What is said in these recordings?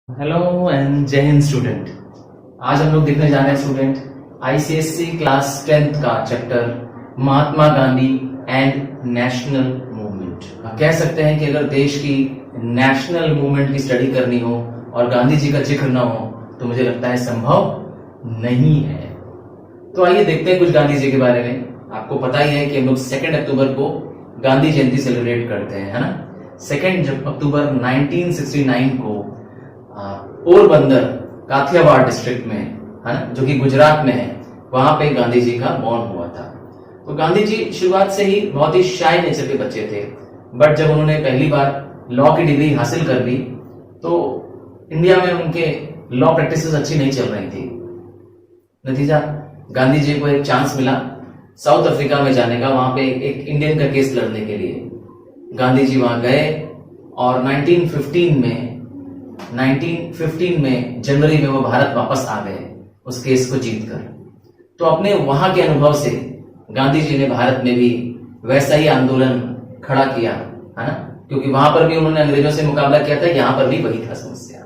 Hello and जय Hind student. आज हम लोग देखने जा रहे हैं स्टूडेंट आईसीएससी क्लास 10th का chapter Mahatma Gandhi and national movement. कह सकते हैं कि अगर देश की नेशनल मूवमेंट की स्टडी करनी हो और गांधी जी का जिक्र ना हो तो मुझे लगता है संभव नहीं है। तो आइए देखते हैं कुछ गांधी जी के बारे में। आपको पता ही है कि हम लोग 2 अक्टूबर को गांधी जयंती सेलिब्रेट करते हैं, है ना। 2 अक्टूबर 1969 को पोरबंदर काठियावाड़ डिस्ट्रिक्ट में, है ना, जो कि गुजरात में है, वहां पे गांधी जी का बॉर्न हुआ था। तो गांधी जी शुरुआत से ही बहुत ही शाय नेचर के बच्चे थे, बट जब उन्होंने पहली बार लॉ की डिग्री हासिल कर ली तो इंडिया में उनके लॉ प्रैक्टिसेस अच्छी नहीं चल रही थी। नतीजा गांधी जी को एक चांस मिला साउथ अफ्रीका में जाने का, वहां पे एक इंडियन का केस लड़ने के लिए। गांधी जी वहां गए और 1915 में जनवरी में वो भारत वापस आ गए उस केस को जीतकर। तो अपने वहां के अनुभव से गांधी जी ने भारत में भी वैसा ही आंदोलन खड़ा किया, है ना, क्योंकि वहां पर भी उन्होंने अंग्रेजों से मुकाबला किया था, यहां पर भी वही था समस्या।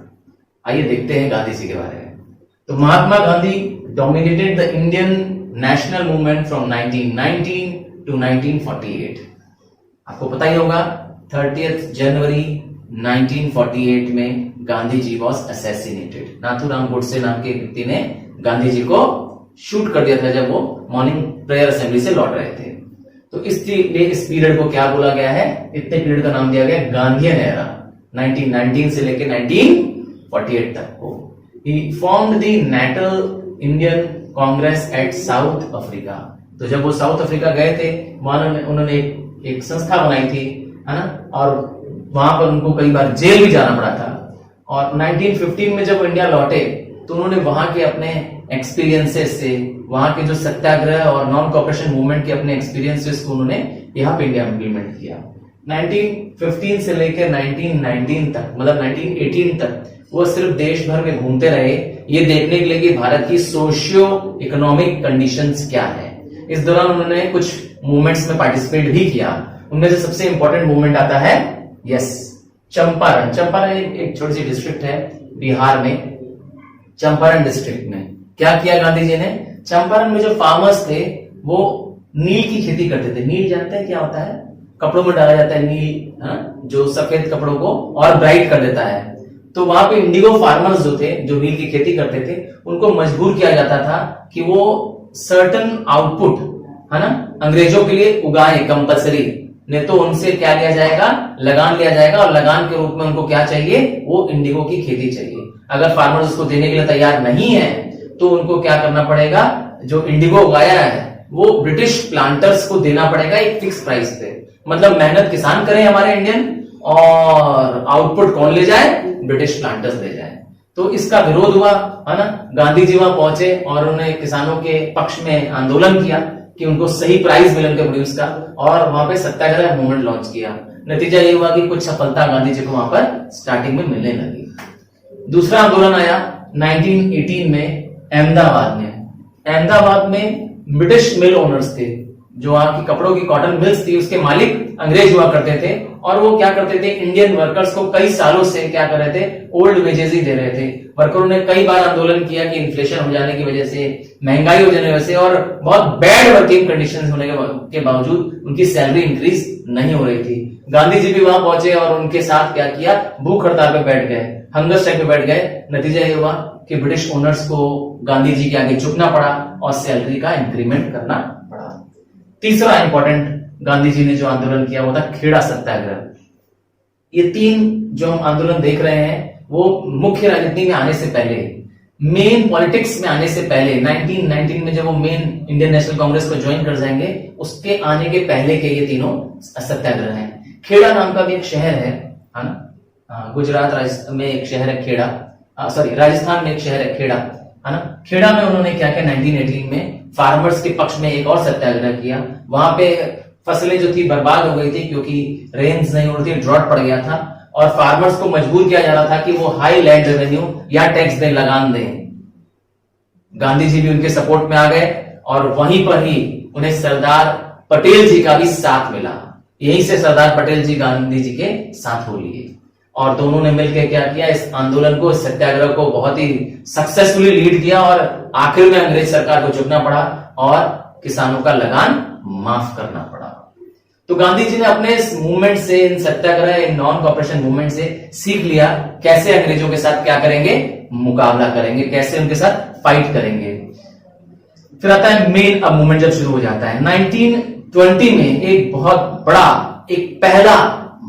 आइए देखते हैं गांधी जी के बारे में। तो Mahatma Gandhi dominated the Indian national movement from 1919 to 1948। आपको पता ही होगा 30 जनवरी 1948 में गांधी जी वॉज असैसिनेटेड। नाथूराम गोडसे नाम के व्यक्ति ने गांधी जी को शूट कर दिया था जब वो मॉर्निंग प्रेयर असेंबली से लौट रहे थे। तो इसलिए इस पीरियड को क्या बोला गया है, इतने पीरियड का नाम दिया गया गांधीयन एरा, 1919 से लेकर 1948 तक को। He formed the national Indian Congress at South Africa. तो जब वो साउथ अफ्रीका गए थे वहां उन्होंने एक संस्था बनाई थी, है ना, और वहां पर उनको कई बार जेल भी जाना पड़ा था। और 1915 में जब वो इंडिया लौटे तो उन्होंने वहां के अपने एक्सपीरियंसेस से, वहां के जो सत्याग्रह और नॉन कॉपरेशन मूवमेंट के अपने एक्सपीरियंसेस को उन्होंने यहाँ पे इंडिया में इम्प्लीमेंट किया। 1915 से लेकर 1919 तक, मतलब 1918 तक वो सिर्फ देश भर में घूमते रहे ये देखने के लिए कि भारत की सोशियो इकोनॉमिक कंडीशंस क्या है। इस दौरान उन्होंने कुछ मूवमेंट्स में पार्टिसिपेट भी किया। उनमें से सबसे इंपॉर्टेंट मूवमेंट आता है चंपारण। चंपारण एक छोटी सी डिस्ट्रिक्ट है बिहार में। चंपारण डिस्ट्रिक्ट में क्या किया गांधी जी ने, चंपारण में जो फार्मर्स थे वो नील की खेती करते थे। नील जानते हैं क्या होता है, कपड़ों में डाला जाता है नील, जो सफेद कपड़ों को और ब्राइट कर देता है। तो वहां पे इंडिगो फार्मर्स जो थे, जो नील की खेती करते थे, उनको मजबूर किया जाता था कि वो सर्टन आउटपुट, है ना, अंग्रेजों के लिए उगाए कंपल्सरी, नहीं तो उनसे क्या लिया जाएगा, लगान लिया जाएगा, और लगान के रूप में उनको क्या चाहिए, वो इंडिगो की खेती चाहिए। अगर फार्मर्स उसको देने के लिए तैयार नहीं है तो उनको क्या करना पड़ेगा, जो इंडिगो उगाया है वो ब्रिटिश प्लांटर्स को देना पड़ेगा एक फिक्स प्राइस पे। मतलब मेहनत किसान करें हमारे इंडियन, और आउटपुट कौन ले जाए, ब्रिटिश प्लांटर्स ले जाए। तो इसका विरोध हुआ, है ना। गांधी जी वहां पहुंचे और उन्होंने किसानों के पक्ष में आंदोलन किया कि उनको सही प्राइस मिले उनके प्रोड्यूस का, और वहां पे सत्याग्रह मूवमेंट लॉन्च किया। नतीजा ये हुआ कि कुछ सफलता गांधी जी को वहां पर स्टार्टिंग में मिलने लगी। दूसरा आंदोलन आया 1918 में अहमदाबाद में। अहमदाबाद में ब्रिटिश मिल ओनर्स थे, जो वहां की कपड़ों की कॉटन मिल्स थी, उसके मालिक अंग्रेज हुआ करते थे, और वो क्या करते थे, इंडियन वर्कर्स को कई सालों से क्या कर रहे थे, ओल्ड वेजेस ही दे रहे थे। वर्करों ने कई बार आंदोलन किया कि इन्फ्लेशन हो जाने की वजह से, महंगाई हो जाने की वजह से, और बहुत बैड वर्किंग कंडीशंस होने के बावजूद उनकी सैलरी इंक्रीज नहीं हो रही थी। गांधी जी भी वहां पहुंचे और उनके साथ क्या किया, भूख हड़ताल पे बैठ गए, हंगर स्ट्राइक पे बैठ गए। नतीजा ये हुआ कि ब्रिटिश ओनर्स को गांधी जी के आगे झुकना पड़ा और सैलरी का इंक्रीमेंट करना पड़ा। तीसरा इंपॉर्टेंट गांधी जी ने जो आंदोलन किया वो था खेड़ा सत्याग्रह। ये तीन जो हम आंदोलन देख रहे हैं वो मुख्य राजनीति में आने से पहले, मेन पॉलिटिक्स में आने से पहले, 1919 में जब वो मेन इंडियन नेशनल कांग्रेस को ज्वाइन कर जाएंगे, उसके आने के पहले के ये तीनों सत्याग्रह हैं। खेड़ा नाम का भी एक शहर है ना, गुजरात में एक शहर है खेड़ा, राजस्थान में एक शहर है खेड़ा, है ना। खेड़ा में उन्होंने क्या किया, 1918 में फार्मर्स के पक्ष में एक और सत्याग्रह किया। वहां पे फसलें जो थी बर्बाद हो गई थी क्योंकि रेन्स नहीं हो रही थी, ड्रॉट पड़ गया था, और फार्मर्स को मजबूर किया जा रहा था कि वो हाई लैंड रेवेन्यू या टैक्स दें, लगान दें। गांधी जी भी उनके सपोर्ट में आ गए और वहीं पर ही उन्हें सरदार पटेल जी का भी साथ मिला। यहीं से सरदार पटेल जी गांधी जी के साथ हो लिए। और दोनों ने मिलकर क्या किया, इस आंदोलन को, इस सत्याग्रह को बहुत ही सक्सेसफुली लीड किया और आखिर में अंग्रेज सरकार को झुकना पड़ा और किसानों का लगान माफ करना पड़ा। तो गांधी जी ने अपने इस मूवमेंट से, इन सत्याग्रह, इन नॉन कॉपरेशन मूवमेंट से सीख लिया कैसे अंग्रेजों के साथ क्या करेंगे, मुकाबला करेंगे, कैसे उनके साथ फाइट करेंगे। फिर आता है मेन, अब मूवमेंट जब शुरू हो जाता है 1920 में एक बहुत बड़ा, एक पहला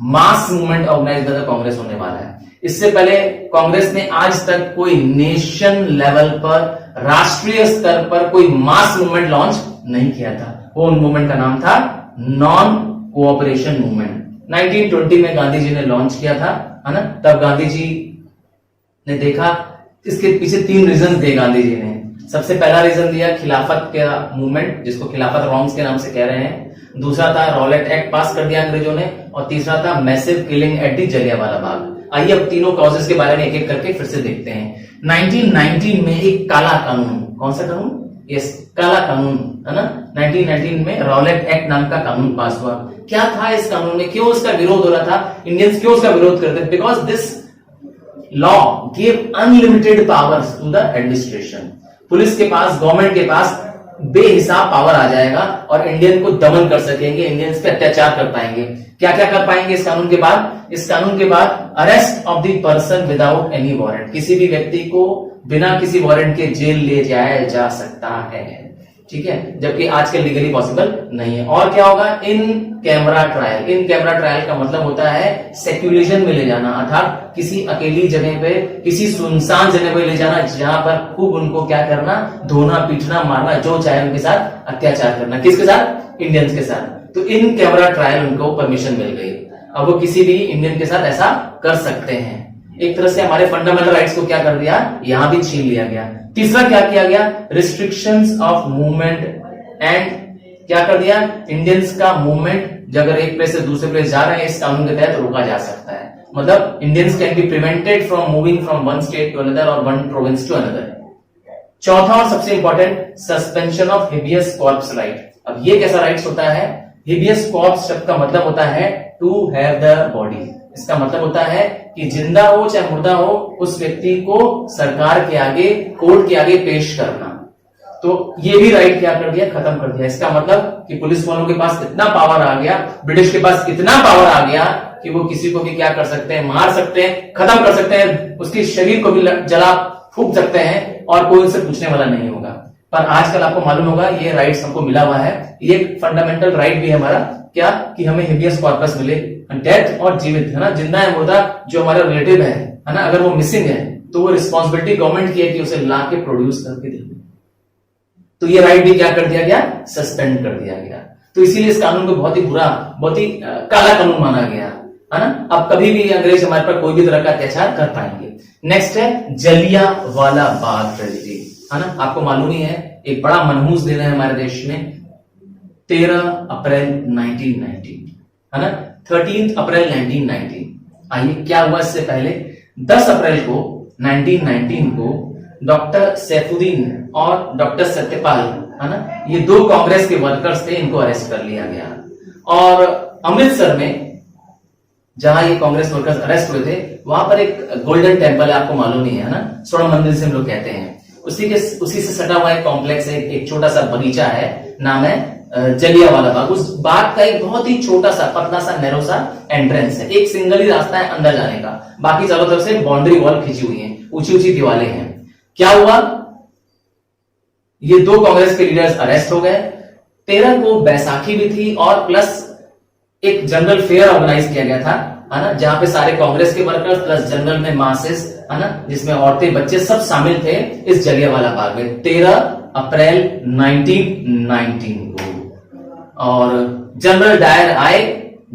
mass movement organise by the Congress होने वाला है। इससे पहले कांग्रेस ने आज तक कोई नेशन लेवल पर, राष्ट्रीय स्तर पर कोई मास मूवमेंट लॉन्च नहीं किया था। वो उन मूवमेंट का नाम था नॉन कोऑपरेशन मूवमेंट। 1920 में गांधी जी ने लॉन्च किया था, है ना। तब गांधी जी ने देखा, इसके पीछे 3 रीजन दिए गांधी जी ने। सबसे पहला रीजन दिया खिलाफत का मूवमेंट, जिसको खिलाफत रॉन्ग्स के नाम से कह रहे हैं। दूसरा था रॉलेट एक्ट पास कर दिया अंग्रेजों ने, और तीसरा था massive killing at the Jallianwala Bagh. आइए अब तीनों कॉजेस के बारे में एक एक करके फिर से देखते हैं। 1919 में एक काला कानून, कौन सा कानून, यस, काला कानून, है ना। 1919 में रॉलेट एक्ट नाम का कानून पास हुआ। क्या था इस कानून में, क्यों इसका विरोध हो रहा था, इंडियंस क्यों इसका विरोध करते थे? Because this law give unlimited powers to the administration. Police के पास, गवर्नमेंट के पास बेहिसाब पावर आ जाएगा और इंडियन को दमन कर सकेंगे, इंडियंस पे अत्याचार कर पाएंगे। क्या क्या कर पाएंगे इस कानून के बाद? इस कानून के बाद arrest of the person without any warrant, किसी भी व्यक्ति को बिना किसी वारंट के जेल ले जाया जा सकता है, ठीक है, जबकि आजकल लीगली पॉसिबल नहीं है। और क्या होगा? In camera trial. In camera trial का मतलब होता है सेक्युलेशन में ले जाना, अर्थात किसी अकेली जगह पे, किसी सुनसान जगह पे ले जाना, जहां पर खूब उनको क्या करना, धोना, पीटना, मारना, जो चाहे उनके साथ अत्याचार करना। किसके साथ? इंडियंस के साथ। तो इन कैमरा ट्रायल उनको परमिशन मिल गई। अब वो किसी भी इंडियन के साथ ऐसा कर सकते हैं। एक तरह से हमारे फंडामेंटल राइट्स को क्या कर दिया, यहां भी छीन लिया गया। तीसरा क्या किया गया? रिस्ट्रिक्शंस ऑफ मूवमेंट एंड क्या कर दिया? इंडियंस का मूवमेंट अगर एक प्लेस से दूसरे प्लेस जा रहे हैं, इस कानून के तहत रोका जा सकता है। मतलब Indians can be prevented from moving from one state to another और वन प्रोविंस टू अनदर। चौथा और सबसे important, suspension of habeas corpus right. अब ये कैसा राइट्स होता है? हिबियस कॉर्पस शब्द का मतलब होता है टू हैव द बॉडी। इसका मतलब होता है कि जिंदा हो चाहे मुर्दा हो, उस व्यक्ति को सरकार के आगे, कोर्ट के आगे पेश करना। तो ये भी राइट क्या कर दिया? खत्म कर दिया। इसका मतलब कि पुलिस वालों के पास इतना पावर आ गया, ब्रिटिश के पास इतना पावर आ गया कि वो किसी को भी क्या कर सकते हैं, मार सकते हैं, खत्म कर सकते हैं, उसके शरीर को भी जला फूंक सकते हैं और कोई उनसे पूछने वाला नहीं होगा। पर आजकल आपको मालूम होगा ये राइट्स हमको मिला हुआ है। ये फंडामेंटल राइट भी है हमारा, क्या कि हमें हिबियस कॉर्पस मिले, डेथ और जीवित, है ना, जिंदा है मुर्दा जो हमारा रिलेटिव है ना, अगर वो मिसिंग है तो वो रिस्पॉन्सिबिलिटी गवर्नमेंट की है कि उसे ला के प्रोड्यूस करके दे। तो ये राइट भी क्या कर दिया गया? सस्पेंड कर दिया गया। तो इसीलिए इस कानून को बहुत ही बुरा, बहुत ही काला कानून माना गया, है ना। अब कभी भी अंग्रेज हमारे पर कोई भी तरह का अत्याचार कर पाएंगे। नेक्स्ट है जलियांवाला बाग ट्रेजेडी, है ना। आपको मालूम ही है, एक बड़ा मनहूस दिन है हमारे देश में, 13 अप्रैल 1919, है ना, 13 अप्रैल 1919। आइए क्या हुआ इससे पहले? 10 अप्रैल को 1919 को डॉक्टर सैफुद्दीन और डॉक्टर सत्यपाल, है ना, ये 2 कांग्रेस के वर्कर्स थे, इनको अरेस्ट कर लिया गया। और अमृतसर में जहां ये कांग्रेस वर्कर्स अरेस्ट हुए थे, वहां पर एक गोल्डन टेम्पल है, आपको मालूम ही है ना, स्वर्ण मंदिर से हम लोग कहते हैं। उसी से सटा हुआ एक कॉम्प्लेक्स है, एक छोटा सा बगीचा है, नाम है जलियांवाला बाग। उस बाग का एक बहुत ही छोटा सा, पतला सा, नैरो सा एंट्रेंस है। एक सिंगल ही रास्ता है अंदर जाने का, बाकी चारों तरफ से बाउंड्री वॉल खींची हुई है, ऊंची ऊंची दीवारें हैं। क्या हुआ? ये 2 कांग्रेस के लीडर्स अरेस्ट हो गए। 13 को बैसाखी भी थी और प्लस एक जनरल फेयर ऑर्गेनाइज किया गया था, है ना, जहां पे सारे कांग्रेस के वर्कर्स प्लस जनरल में मासेस, है ना, जिसमें औरतें, बच्चे सब शामिल थे इस जलियांवाला बाग में 13 अप्रैल 1919 को। और जनरल डायर आए।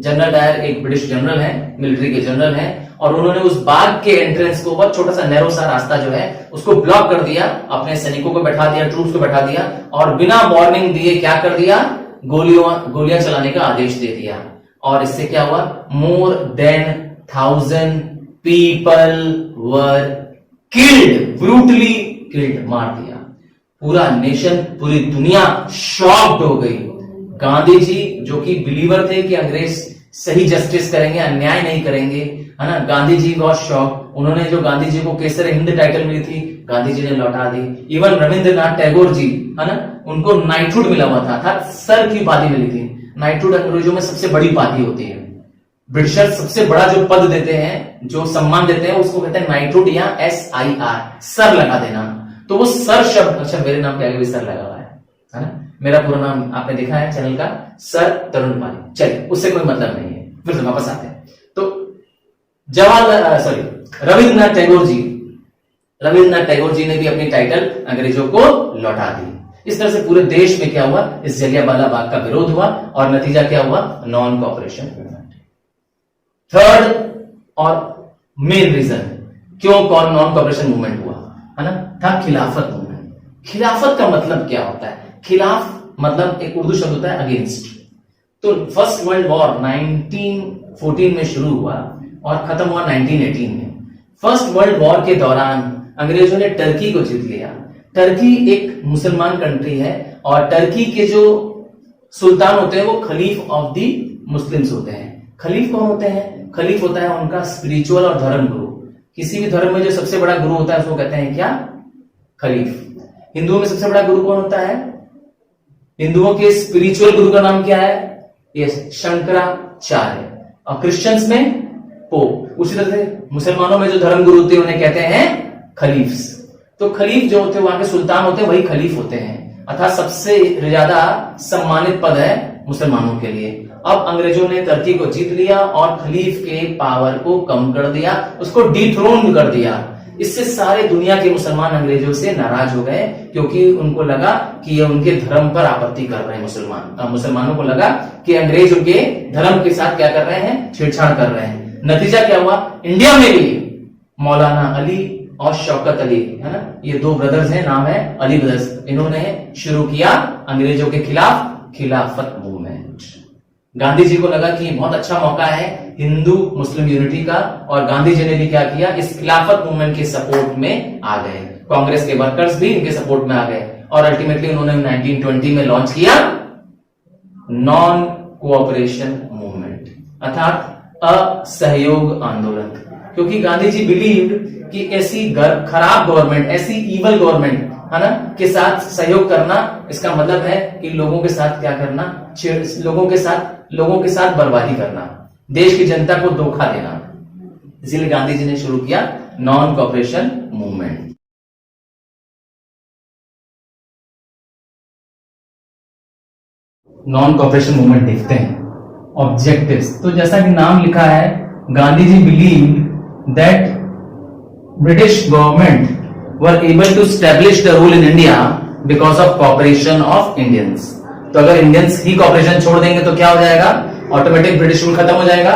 जनरल डायर एक ब्रिटिश जनरल है, मिलिट्री के जनरल हैं, और उन्होंने उस बाग के एंट्रेंस को, बहुत छोटा सा नैरो सा रास्ता जो है, उसको ब्लॉक कर दिया, अपने सैनिकों को बैठा दिया, ट्रूप्स को बैठा दिया, और बिना वार्निंग दिए क्या कर दिया? गोलियां चलाने का आदेश दे दिया। और इससे क्या हुआ? More than 1000 people were killed, brutally killed, मार दिया। पूरा नेशन, पूरी दुनिया शॉक्ड हो गई। गांधी जी जो कि बिलीवर थे कि अंग्रेज सही जस्टिस करेंगे, अन्याय नहीं करेंगे, है ना। गांधी जी गॉट शॉक, उन्होंने जो गांधी जी को केसर हिंद टाइटल मिली थी, गांधी जी ने लौटा दी। इवन रविंद्रनाथ टैगोर जी, है ना, उनको नाइटहुड मिला हुआ था, अर्थात सर की उपाधि मिली थी। नाइटहुड अंग्रेजों में सबसे बड़ी उपाधि होती है। ब्रिटिशर सबसे बड़ा जो पद देते हैं, जो सम्मान देते हैं, उसको कहते हैं नाइटहुड या SIR, सर लगा देना। तो वो सर शब्द, अच्छा मेरे नाम के आगे भी सर लगा हुआ है ना, मेरा पूरा नाम आपने देखा है चैनल का, सर तरुण पाली। चलिए, उससे कोई मतलब नहीं है, फिर से वापस आते हैं। तो रविंद्रनाथ टैगोर जी ने भी अपनी टाइटल अंग्रेजों को लौटा दी। इस तरह से पूरे देश में क्या हुआ, इस जलियांवाला बाग का विरोध हुआ और नतीजा क्या हुआ, नॉन कॉपरेशन मूवमेंट। थर्ड और मेन रीजन क्यों नॉन कॉपरेशन मूवमेंट हुआ, है ना, था खिलाफत मूवमेंट। खिलाफत का मतलब क्या होता है, खिलाफ मतलब एक उर्दू शब्द होता है अगेंस्ट। तो फर्स्ट वर्ल्ड वॉर 1914 में शुरू हुआ और खत्म हुआ 1918 में। फर्स्ट वर्ल्ड वॉर के दौरान अंग्रेजों ने टर्की को जीत लिया। टर्की एक मुसलमान कंट्री है और टर्की के जो सुल्तान होते हैं वो खलीफ ऑफ दी मुस्लिम्स होते हैं। खलीफ कौन होते हैं, खलीफ होता है उनका स्पिरिचुअल और धर्म गुरु। किसी भी धर्म में जो सबसे बड़ा गुरु होता है उसको कहते हैं क्या, खलीफ। हिंदुओं में सबसे बड़ा गुरु कौन होता है, हिंदुओं के स्पिरिचुअल गुरु का नाम क्या है, ये शंकराचार्य। और क्रिश्चियंस में पोप। उसी तरह से मुसलमानों में जो धर्म गुरु होते हैं उन्हें कहते हैं खलीफ्स। तो खलीफ जो होते हैं वहां के सुल्तान होते हैं, वही खलीफ होते हैं, अर्थात सबसे ज्यादा सम्मानित पद है मुसलमानों के लिए। अब अंग्रेजों ने टर्की को जीत लिया और खलीफ के पावर को कम कर दिया, उसको डिथ्रोन कर दिया। इससे सारे दुनिया के मुसलमान अंग्रेजों से नाराज हो गए, क्योंकि उनको लगा कि ये उनके धर्म पर आपत्ति कर रहे हैं। मुसलमानों को लगा कि अंग्रेज उनके धर्म के साथ क्या कर रहे हैं, छेड़छाड़ कर रहे हैं। नतीजा क्या हुआ, इंडिया में भी मौलाना अली और शौकत अली, है ना, ये दो ब्रदर्स हैं, नाम है अली ब्रदर्स, इन्होंने शुरू किया अंग्रेजों के खिलाफ खिलाफत मूवमेंट। गांधी जी को लगा कि ये बहुत अच्छा मौका है हिंदू मुस्लिम यूनिटी का, और गांधी जी ने भी क्या किया, इस खिलाफत मूवमेंट के सपोर्ट में आ गए। कांग्रेस के वर्कर्स भी इनके सपोर्ट में आ गए और अल्टीमेटली उन्होंने 1920 में लॉन्च किया नॉन कोऑपरेशन मूवमेंट, अर्थात असहयोग आंदोलन। क्योंकि गांधी जी बिलीव्ड कि ऐसी खराब गवर्नमेंट, ऐसी इवल गवर्नमेंट, है ना, के साथ सहयोग करना, इसका मतलब है कि लोगों के साथ क्या करना, लोगों के साथ बर्बादी करना, देश की जनता को धोखा देना। इसलिए गांधी जी ने शुरू किया non cooperation movement. Non cooperation movement देखते हैं। ऑब्जेक्टिव्स, तो जैसा कि नाम लिखा है, Gandhi ji believe that British government were able to establish the rule in India because of cooperation of Indians. तो अगर इंडियंस ही कॉपरेशन छोड़ देंगे तो क्या हो जाएगा, ऑटोमेटिक ब्रिटिश रूल खत्म हो जाएगा।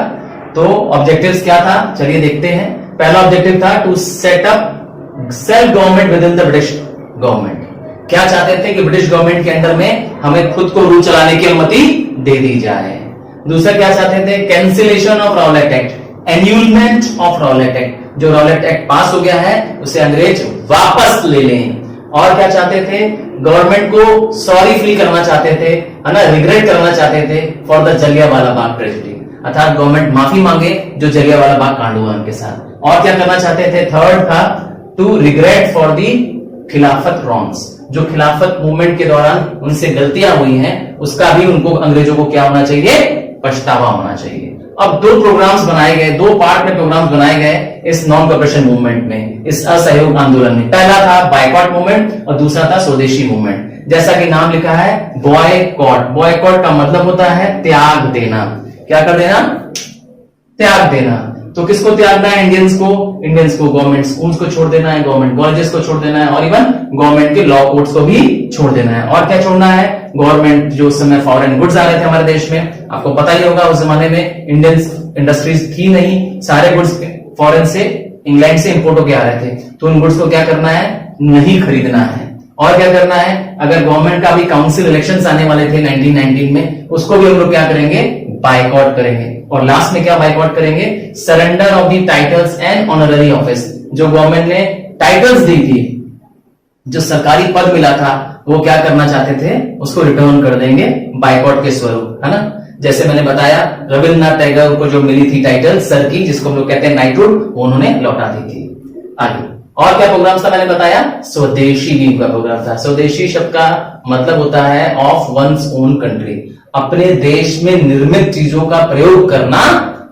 तो ऑब्जेक्टिव्स क्या था, चलिए देखते हैं। पहला ऑब्जेक्टिव था to set up self government within the British government. क्या चाहते थे कि ब्रिटिश गवर्नमेंट के अंदर में हमें खुद को रूल चलाने की अनुमति दे दी जाए। दूसरा क्या चाहते थे, cancellation of Rowlatt act, annulment of Rowlatt act. जो रॉलेट एक्ट पास हो गया है उसे अंग्रेज वापस ले लें। और क्या चाहते थे, गवर्नमेंट को सॉरी फ्री करना चाहते थे, है ना, रिग्रेट करना चाहते थे for the Jallianwala Bagh tragedy, अर्थात गवर्नमेंट माफी मांगे जो जलियांवाला बाग कांड हुआ उनके साथ। और क्या करना चाहते थे, थर्ड था टू रिग्रेट फॉर दी खिलाफत रॉन्ग्स, जो खिलाफत मूवमेंट के दौरान उनसे गलतियां हुई हैं उसका भी उनको अंग्रेजों को क्या होना चाहिए, पछतावा होना चाहिए। अब दो प्रोग्राम्स बनाए गए, दो पार्ट में प्रोग्राम्स बनाए गए इस नॉन कॉपरेशन मूवमेंट में, इस असहयोग आंदोलन में। पहला था बायकॉट मूवमेंट और दूसरा था स्वदेशी मूवमेंट। जैसा कि नाम लिखा है बॉयकॉट, बॉयकॉट का मतलब होता है त्याग देना। क्या कर देना, त्याग देना। तो किसको त्यागना है, इंडियंस को गवर्नमेंट स्कूल्स को छोड़ देना है, गवर्नमेंट कॉलेजेस को छोड़ देना है, और इवन गवर्नमेंट के लॉ कोर्ट्स को भी छोड़ देना है। और क्या छोड़ना है, गवर्नमेंट जो उस समय फॉरेन गुड्स आ रहे थे हमारे देश में, आपको पता ही होगा उस जमाने में इंडियन इंडस्ट्रीज थी नहीं, सारे गुड्स फॉरेन से, इंग्लैंड से इंपोर्ट होकर आ रहे थे। तो उन गुड्स को क्या करना है, नहीं खरीदना है। और क्या करना है, अगर गवर्नमेंट का भी काउंसिल इलेक्शंस आने वाले थे 1919 में, उसको भी हम लोग क्या करेंगे, बायकॉट करेंगे। और लास्ट में क्या बायकॉट करेंगे, surrender of the titles and honorary office. जो गवर्नमेंट ने टाइटल्स दी थी, जो सरकारी पद मिला था, वो क्या करना चाहते थे, उसको रिटर्न कर देंगे बायकॉट के स्वरूप, है ना। जैसे मैंने बताया, रविन्द्रनाथ टैगोर को जो मिली थी टाइटल सर की, जिसको हम लोग कहते हैं नाइटहुड, वो उन्होंने लौटा दी थी। आगे और क्या प्रोग्राम था मैंने बताया, स्वदेशी नीव का प्रोग्राम था। स्वदेशी शब्द का मतलब होता है ऑफ वंस ओन कंट्री, अपने देश में निर्मित चीजों का प्रयोग करना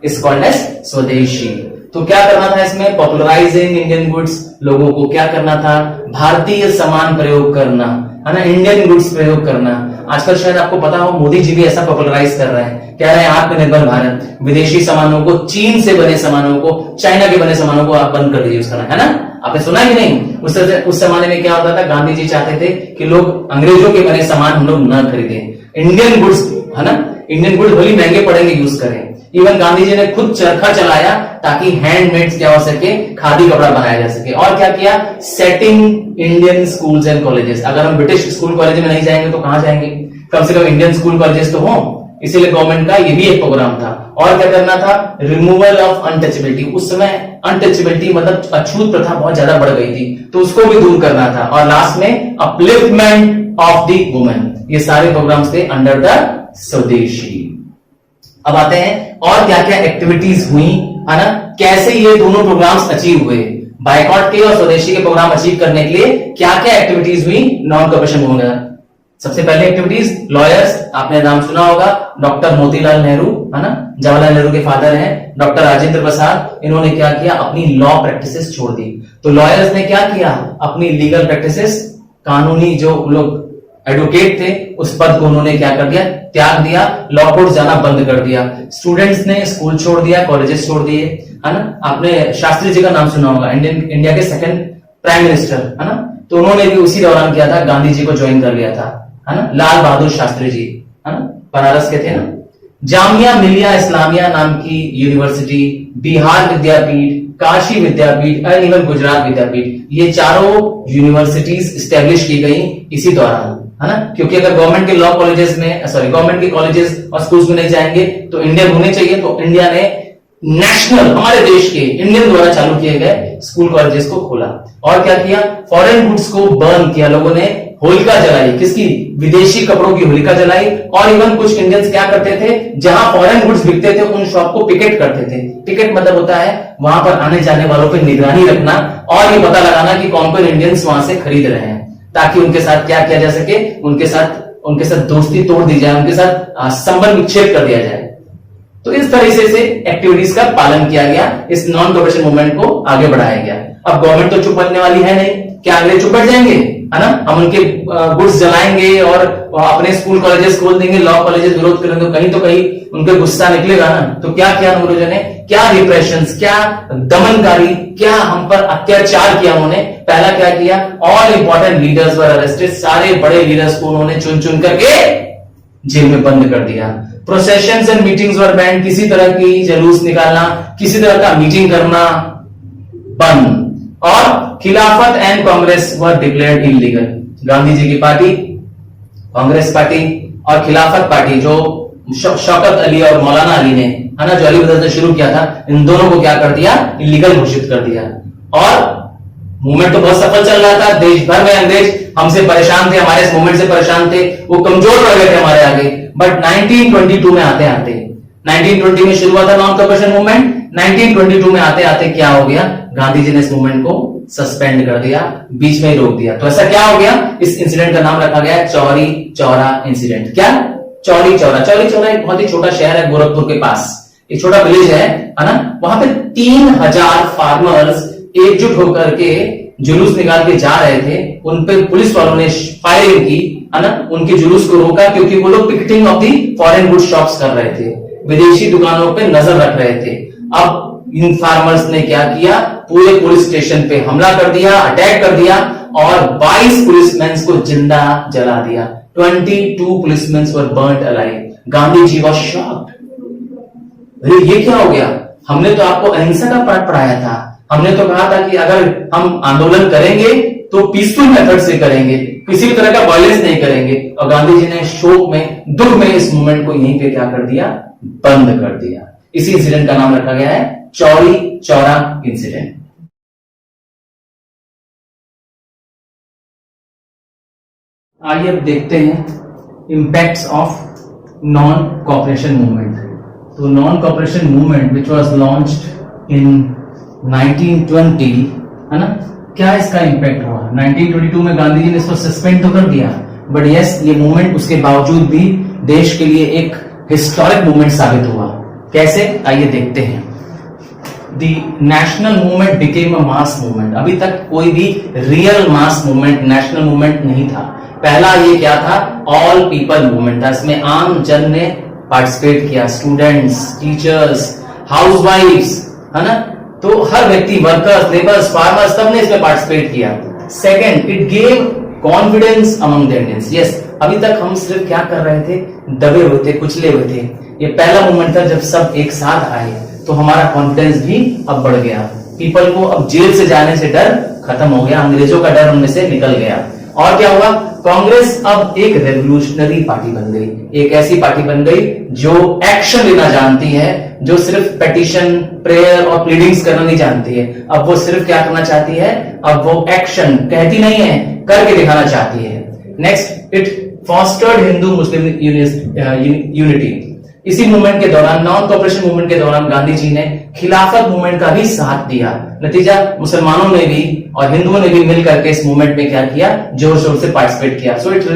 इज कॉल्ड एज स्वदेशी। तो क्या करना था इसमें, पॉपुलराइजिंग इंडियन गुड्स, लोगों को क्या करना था, भारतीय सामान प्रयोग करना, है ना, इंडियन गुड्स प्रयोग करना। आजकल शायद आपको पता हो मोदी जी भी ऐसा पॉपुलराइज कर रहे हैं, कह रहे हैं आत्मनिर्भर भारत, विदेशी सामानों को, चीन से बने सामानों को, चाइना के बने सामानों को आप बंद कर दीजिए यूज करना, है ना। आपने सुना कि नहीं, उस जमाने में क्या होता था, गांधी जी चाहते थे कि लोग अंग्रेजों के बने सामान हम लोग न खरीदें, इंडियन गुड्स, है ना, इंडियन गुड्स भले महंगे पड़ेंगे यूज करें। इवन गांधी जी ने खुद चरखा चलाया ताकि हैंडमेड क्या हो सके, खादी कपड़ा बनाया जा सके। और क्या किया, setting Indian schools and colleges. अगर हम ब्रिटिश स्कूल कॉलेज में नहीं जाएंगे तो कहां जाएंगे, कम से कम इंडियन स्कूल कॉलेजेस तो हो, इसीलिए गवर्नमेंट का ये भी एक प्रोग्राम था। और क्या करना था, रिमूवल ऑफ अनटचेबिलिटी। उस समय अनटचेबिलिटी मतलब अछूत प्रथा बहुत ज्यादा बढ़ गई थी, तो उसको भी दूर करना था। और लास्ट में अपलिफ्टमेंट ऑफ द वुमेन। ये सारे प्रोग्राम्स थे अंडर द स्वदेशी। अब आते हैं और क्या क्या एक्टिविटीज हुई, है ना, कैसे ये दोनों प्रोग्राम्स अचीव हुए, बायकॉट के और स्वदेशी के प्रोग्राम अचीव करने के लिए क्या क्या एक्टिविटीज हुई नॉन कॉर्पोरेशन मूवमेंट। सबसे पहले एक्टिविटीज, लॉयर्स, आपने नाम सुना होगा, डॉक्टर मोतीलाल नेहरू, है ना, जवाहरलाल नेहरू के फादर हैं, डॉक्टर राजेंद्र प्रसाद, इन्होंने क्या किया, अपनी लॉ प्रैक्टिसेस छोड़ दी। तो लॉयर्स ने क्या किया, अपनी लीगल प्रैक्टिसेस, कानूनी जो लोग एडवोकेट थे उस पद को उन्होंने क्या कर दिया, त्याग दिया, लॉ कोर्ट जाना बंद कर दिया। स्टूडेंट्स ने स्कूल छोड़ दिया, कॉलेजेस छोड़ दिए, है ना। आपने शास्त्री जी का नाम सुना होगा, इंडिया के सेकंड प्राइम मिनिस्टर, है ना, तो उन्होंने भी उसी दौरान किया था, गांधी जी को ज्वाइन कर लिया था, है ना, लाल बहादुर शास्त्री जी, है ना, बनारस के थे ना। जामिया मिलिया इस्लामिया नाम की यूनिवर्सिटी, बिहार विद्यापीठ, काशी विद्यापीठ और इवन गुजरात विद्यापीठ, ये चारों यूनिवर्सिटीज स्टैब्लिश की गई इसी दौरान, है ना। क्योंकि अगर गवर्नमेंट के लॉ कॉलेजेस में, गवर्नमेंट के कॉलेजेस और स्कूल्स में नहीं जाएंगे तो इंडियन होने चाहिए, तो इंडिया ने नेशनल, हमारे देश के इंडियन द्वारा चालू किए गए स्कूल कॉलेजेस को खोला। और क्या किया, फॉरेन गुड्स को बर्न किया, लोगों ने होलिका जलाई, किसकी, विदेशी कपड़ों की होलिका जलाई। और इवन कुछ इंडियंस क्या करते थे, जहां फॉरेन गुड्स बिकते थे उन शॉप को पिकेट करते थे। पिकेट मतलब होता है वहां पर आने जाने वालों पर निगरानी रखना और ये पता लगाना कि कौन कौन इंडियंस वहां से खरीद रहे हैं, ताकि उनके साथ क्या किया जा सके, उनके साथ दोस्ती तोड़ दी जाए, उनके साथ संबंध विच्छेद कर दिया जाए। तो इस तरीके से एक्टिविटीज का पालन किया गया, इस नॉन कॉर्पोरेशन मूवमेंट को आगे बढ़ाया गया। अब गवर्नमेंट तो चुप बनने वाली है नहीं, क्या अगले चुप बैठ जाएंगे, है ना, हम उनके गुड्स जलाएंगे और अपने स्कूल कॉलेजेस खोल देंगे, लॉ कॉलेजेस विरोध करेंगे, कहीं तो कहीं उनके गुस्सा निकलेगा ना। तो क्या किया अंग्रेजों ने, क्या रिप्रेशंस, क्या दमनकारी, क्या हम पर अत्याचार किया उन्होंने। पहला क्या किया, all important leaders were arrested, सारे बड़े लीडर्स को उन्होंने चुन चुन करके जेल में बंद कर दिया। Processions and meetings were ban, किसी तरह की जुलूस निकालना, किसी तरह का मीटिंग करना बंद। और Khilafat and Congress were declared illegal. Gandhi ji की पार्टी, कांग्रेस पार्टी और खिलाफत पार्टी जो शौकत अली और मौलाना अली ने, है ना, जो अली ब्रदर्स ने शुरू किया था, इन दोनों को क्या कर दिया, इलीगल घोषित कर दिया। और मूवमेंट तो बहुत सफल चल रहा था, देश भर में अंग्रेज हमसे परेशान थे, हमारे इस मूवमेंट से परेशान थे, वो कमजोर पड़ गए थे हमारे आगे। बट 1922 में आते आते, 1920 में शुरू हुआ था नॉन कॉर्पोरेशन मूवमेंट, 1922 में आते आते क्या हो गया, गांधी जी ने इस मूवमेंट को सस्पेंड कर दिया, बीच में ही रोक दिया। तो ऐसा क्या हो गया, इस इंसिडेंट का नाम रखा गया चौरी चौरा इंसिडेंट। क्या, चौरी चौरा। चौरी चौरा एक बहुत ही छोटा शहर है गोरखपुर के पास, एक छोटा विलेज है ना, वहां पे 3000 फार्मर्स एकजुट होकर के जुलूस निकाल के जा रहे थे, उन पे पुलिस वालों ने फायरिंग की, है ना, उनके जुलूस को रोका, क्योंकि वो लोग picketing of the foreign good shops कर रहे थे, विदेशी दुकानों पे नजर रख रहे थे। अब इन फार्मर्स ने क्या किया, पूरे पुलिस स्टेशन पे हमला कर दिया, अटैक कर दिया और 22 पुलिसमैन को जिंदा जला दिया। 22 policeman were burned alive. Gandhi ji was shocked, अरे ये क्या हो गया, हमने तो आपको अहिंसा का पाठ पढ़ाया था, हमने तो कहा था कि अगर हम आंदोलन करेंगे तो पीसफुल मेथड से करेंगे, किसी भी तरह का वायलेंस नहीं करेंगे। और गांधी जी ने शोक में, दुख में इस मूवमेंट को यहीं पे क्या कर दिया, बंद कर दिया। इसी इंसिडेंट का नाम रखा गया है चौरी चौरा इंसिडेंट। आइए अब देखते हैं impacts of non cooperation movement. तो non cooperation movement which was launched in 1920, है ना, क्या इसका इंपैक्ट हुआ? 1922 में गांधी जी ने इसको सस्पेंड तो कर दिया, बट यस, ये मूवमेंट उसके बावजूद भी देश के लिए एक हिस्टोरिक मूवमेंट साबित हुआ। कैसे, आइए देखते हैं। The national movement became a mass movement। अभी तक कोई भी real mass movement, national movement नहीं था। पहला ये क्या था? ऑल पीपल मूवमेंट था। इसमें आम जन ने पार्टिसिपेट किया, स्टूडेंट्स, टीचर्स, हाउसवाइफ्स, है ना, तो हर व्यक्ति, वर्कर्स, लेबर्स, फार्मर्स, सबने इसमें पार्टिसिपेट किया। Second, it gave confidence among the Indians. Yes, अभी तक हम सिर्फ क्या कर रहे थे? दबे हुए थे, कुचले हुए थे। ये पहला मूवमेंट था जब सब एक साथ आए, तो हमारा कॉन्फिडेंस भी अब बढ़ गया। पीपल को अब जेल से जाने से डर खत्म हो गया, अंग्रेजों का डर उनमें से निकल गया। और क्या हुआ? कांग्रेस अब एक रेवोल्यूशनरी पार्टी बन गई, एक ऐसी पार्टी बन गई जो एक्शन लेना जानती है, जो सिर्फ पेटिशन, प्रेयर और प्लीडिंग्स करना नहीं जानती है। अब वो सिर्फ क्या करना चाहती है? अब वो एक्शन कहती नहीं है, करके दिखाना चाहती है। Next, it fostered Hindu Muslim unity. इसी मूवमेंट के दौरान, नॉन कॉपरेशन मूवमेंट के दौरान, गांधी जी ने खिलाफत मूवमेंट का भी साथ दिया। नतीजा, मुसलमानों ने भी और हिंदुओं ने भी मिलकर के इस मूवमेंट में क्या किया? जोर शोर से पार्टिसिपेट किया। So it